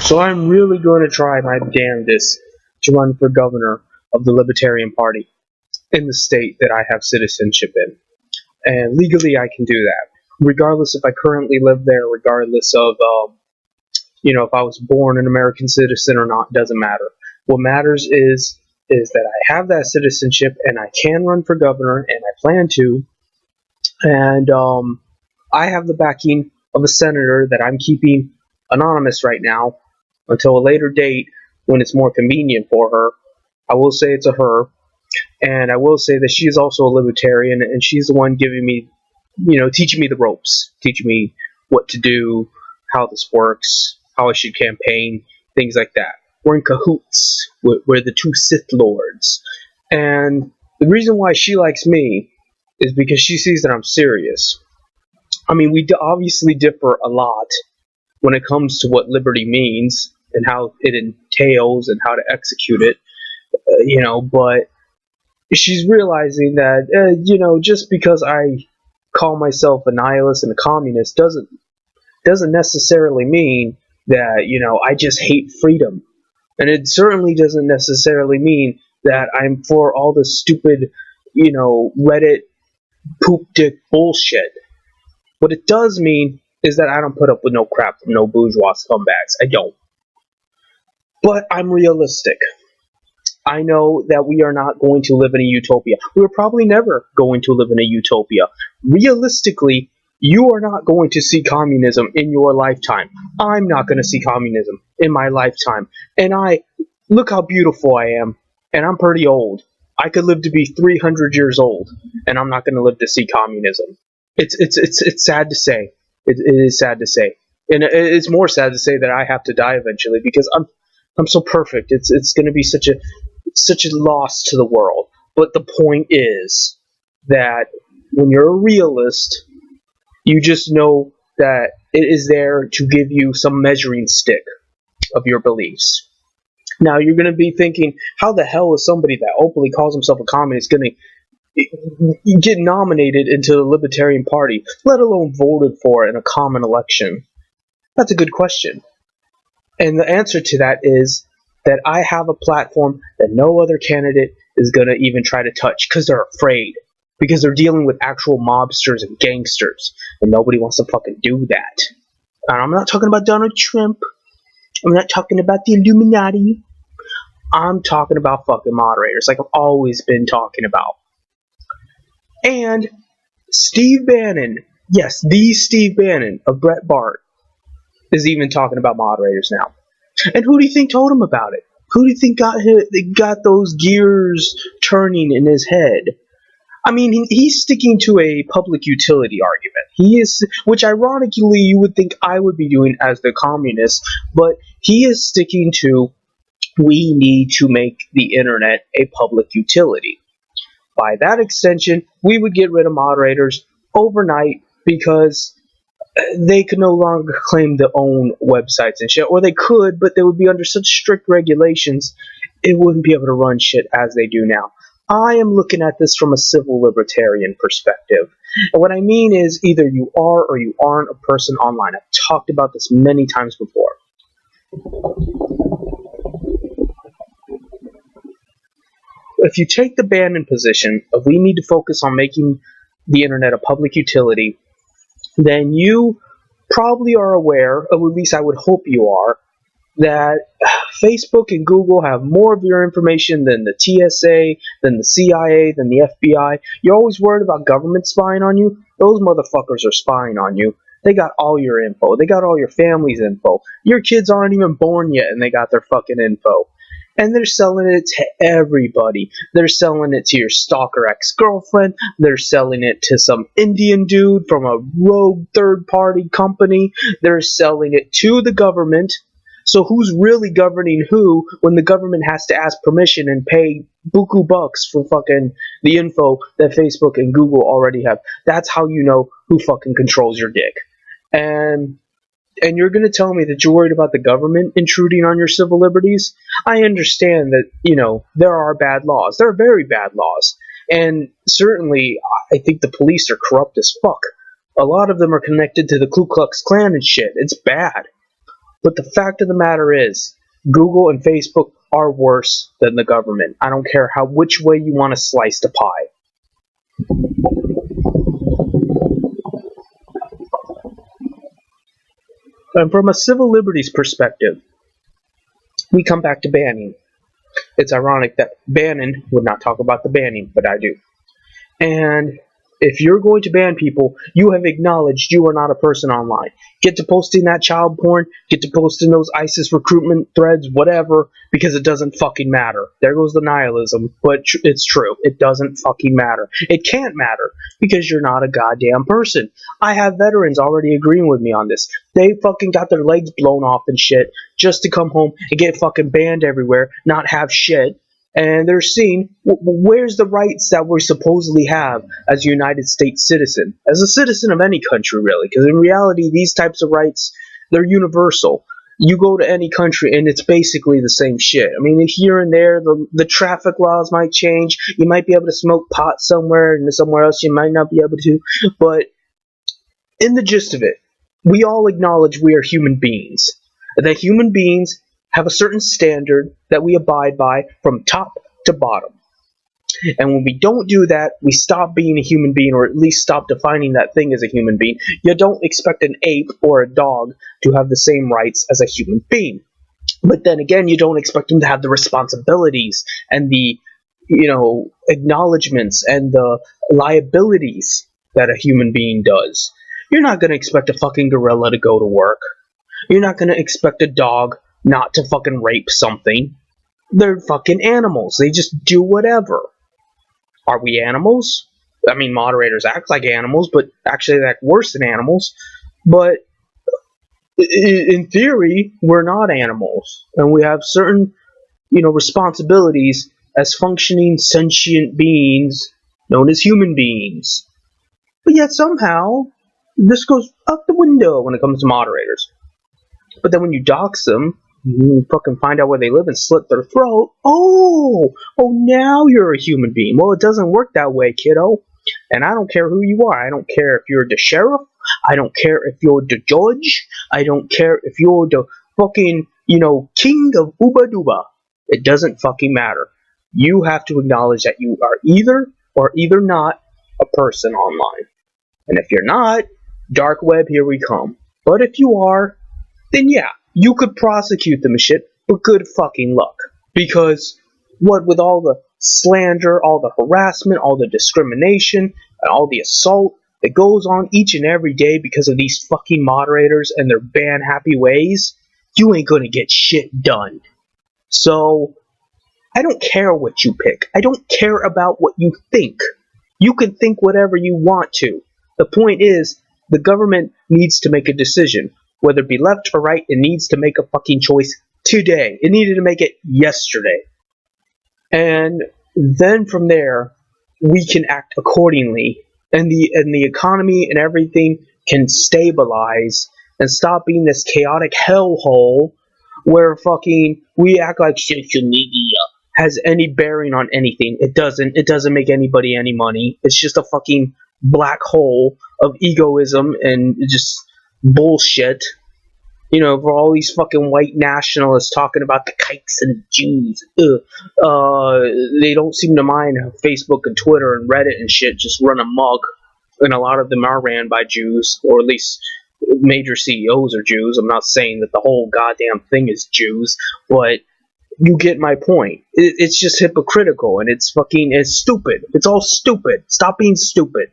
So I'm really going to try my damnedest to run for governor of the Libertarian Party in the state that I have citizenship in. And legally I can do that, regardless if I currently live there, regardless of, if I was born an American citizen or not, doesn't matter. What matters is that I have that citizenship and I can run for governor, and I plan to. And I have the backing of a senator that I'm keeping anonymous right now until a later date when it's more convenient for her. I will say it's a her, and I will say that she is also a libertarian, and she's the one giving me, teaching me the ropes, teaching me what to do, how this works, how I should campaign, things like that. We're in cahoots. We're the two Sith Lords. And the reason why she likes me is because she sees that I'm serious. I mean, we obviously differ a lot when it comes to what liberty means and how it entails and how to execute it, but she's realizing that, just because I call myself a nihilist and a communist doesn't necessarily mean that, I just hate freedom. And it certainly doesn't necessarily mean that I'm for all the stupid, Reddit poop dick bullshit. What it does mean is that I don't put up with no crap from no bourgeois scumbags. I don't. But I'm realistic. I know that we are not going to live in a utopia. We're probably never going to live in a utopia. Realistically, you are not going to see communism in your lifetime. I'm not going to see communism in my lifetime. And look how beautiful I am. And I'm pretty old. I could live to be 300 years old, and I'm not going to live to see communism. It's sad to say. It is sad to say. And it's more sad to say that I have to die eventually, because I'm so perfect. It's going to be such a loss to the world. But the point is that when you're a realist, you just know that it is there to give you some measuring stick of your beliefs. Now, you're going to be thinking, how the hell is somebody that openly calls himself a communist going to get nominated into the Libertarian Party, let alone voted for in a common election? That's a good question. And the answer to that is that I have a platform that no other candidate is going to even try to touch, because they're afraid. Because they're dealing with actual mobsters and gangsters, and nobody wants to fucking do that. And I'm not talking about Donald Trump. I'm not talking about the Illuminati. I'm talking about fucking moderators, like I've always been talking about. And Steve Bannon, yes, the Steve Bannon of Bret Bart, is even talking about moderators now. And who do you think told him about it? Who do you think got those gears turning in his head? I mean, he's sticking to a public utility argument. He is, which ironically you would think I would be doing as the communist, but he is sticking to, we need to make the internet a public utility. By that extension, we would get rid of moderators overnight, because they could no longer claim to own websites and shit, or they could, but they would be under such strict regulations, it wouldn't be able to run shit as they do now. I am looking at this from a civil libertarian perspective. And what I mean is, either you are or you aren't a person online. I've talked about this many times before. If you take the Bannon position of we need to focus on making the internet a public utility, then you probably are aware, or at least I would hope you are, that Facebook and Google have more of your information than the TSA, than the CIA, than the FBI. You're always worried about government spying on you. Those motherfuckers are spying on you. They got all your info. They got all your family's info. Your kids aren't even born yet, and they got their fucking info. And they're selling it to everybody. They're selling it to your stalker ex-girlfriend. They're selling it to some Indian dude from a rogue third-party company. They're selling it to the government. So who's really governing who when the government has to ask permission and pay buku bucks for fucking the info that Facebook and Google already have? That's how you know who fucking controls your dick. And you're going to tell me that you're worried about the government intruding on your civil liberties? I understand that, there are bad laws. There are very bad laws. And certainly, I think the police are corrupt as fuck. A lot of them are connected to the Ku Klux Klan and shit. It's bad. But the fact of the matter is, Google and Facebook are worse than the government. I don't care which way you want to slice the pie. And from a civil liberties perspective, we come back to banning. It's ironic that Bannon would not talk about the banning, but I do. And if you're going to ban people, you have acknowledged you are not a person online. Get to posting that child porn, get to posting those ISIS recruitment threads, whatever, because it doesn't fucking matter. There goes the nihilism, but it's true. It doesn't fucking matter. It can't matter, because you're not a goddamn person. I have veterans already agreeing with me on this. They fucking got their legs blown off and shit, just to come home and get fucking banned everywhere, not have shit. And they're seeing, where's the rights that we supposedly have as a United States citizen? As a citizen of any country, really. Because in reality, these types of rights, they're universal. You go to any country and it's basically the same shit. I mean, here and there, the traffic laws might change. You might be able to smoke pot somewhere, and somewhere else you might not be able to. But in the gist of it, we all acknowledge we are human beings. That human beings have a certain standard that we abide by from top to bottom. And when we don't do that, we stop being a human being, or at least stop defining that thing as a human being. You don't expect an ape or a dog to have the same rights as a human being. But then again, you don't expect them to have the responsibilities and the, acknowledgments and the liabilities that a human being does. You're not going to expect a fucking gorilla to go to work. You're not going to expect a dog not to fucking rape something. They're fucking animals. They just do whatever. Are we animals? I mean, moderators act like animals, but actually they act worse than animals. But in theory, we're not animals. And we have certain, responsibilities as functioning sentient beings known as human beings. But yet somehow, this goes out the window when it comes to moderators. But then when you dox them, you fucking find out where they live and slit their throat. Oh, now you're a human being. Well, it doesn't work that way, kiddo. And I don't care who you are. I don't care if you're the sheriff. I don't care if you're the judge. I don't care if you're the fucking, king of Uba Duba. It doesn't fucking matter. You have to acknowledge that you are either or either not a person online. And if you're not, dark web, here we come. But if you are, then yeah, you could prosecute them and shit, but good fucking luck. Because what with all the slander, all the harassment, all the discrimination, and all the assault that goes on each and every day because of these fucking moderators and their ban-happy ways, you ain't gonna get shit done. So, I don't care what you pick. I don't care about what you think. You can think whatever you want to. The point is, the government needs to make a decision. Whether it be left or right, it needs to make a fucking choice today. It needed to make it yesterday. And then from there, we can act accordingly. And the economy and everything can stabilize and stop being this chaotic hellhole where fucking we act like social media has any bearing on anything. It doesn't make anybody any money. It's just a fucking black hole of egoism and just bullshit. For all these fucking white nationalists talking about the kikes and Jews. They don't seem to mind how Facebook and Twitter and Reddit and shit just run amok. And a lot of them are ran by Jews, or at least major CEOs are Jews. I'm not saying that the whole goddamn thing is Jews, but you get my point. It's just hypocritical, and it's stupid. It's all stupid. Stop being stupid.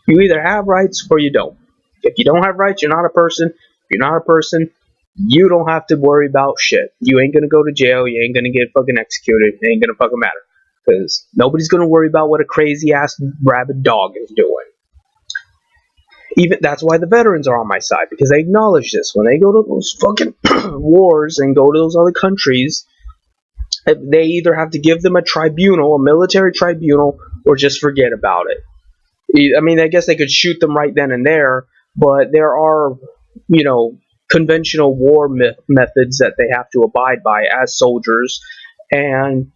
You either have rights or you don't. If you don't have rights, you're not a person. If you're not a person, you don't have to worry about shit. You ain't gonna go to jail. You ain't gonna get fucking executed. It ain't gonna fucking matter. Because nobody's gonna worry about what a crazy ass rabid dog is doing. Even that's why the veterans are on my side, because they acknowledge this. When they go to those fucking wars and go to those other countries, they either have to give them a tribunal, a military tribunal, or just forget about it. I mean, I guess they could shoot them right then and there, but there are, conventional war methods that they have to abide by as soldiers, and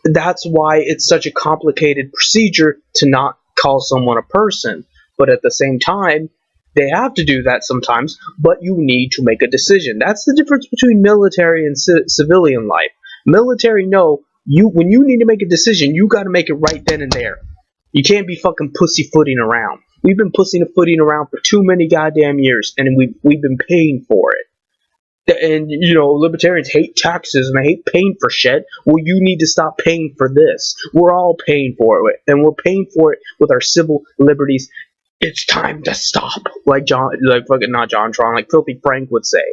That's why it's such a complicated procedure to not call someone a person. But at the same time, they have to do that sometimes, but you need to make a decision. That's the difference between military and civilian life. Military, no, when you need to make a decision, you got to make it right then and there. You can't be fucking pussyfooting around. We've been pussyfooting around for too many goddamn years, and we've been paying for it. And, libertarians hate taxes and they hate paying for shit. Well, you need to stop paying for this. We're all paying for it, and we're paying for it with our civil liberties. It's time to stop. Like fucking not John Tron, like Filthy Frank would say.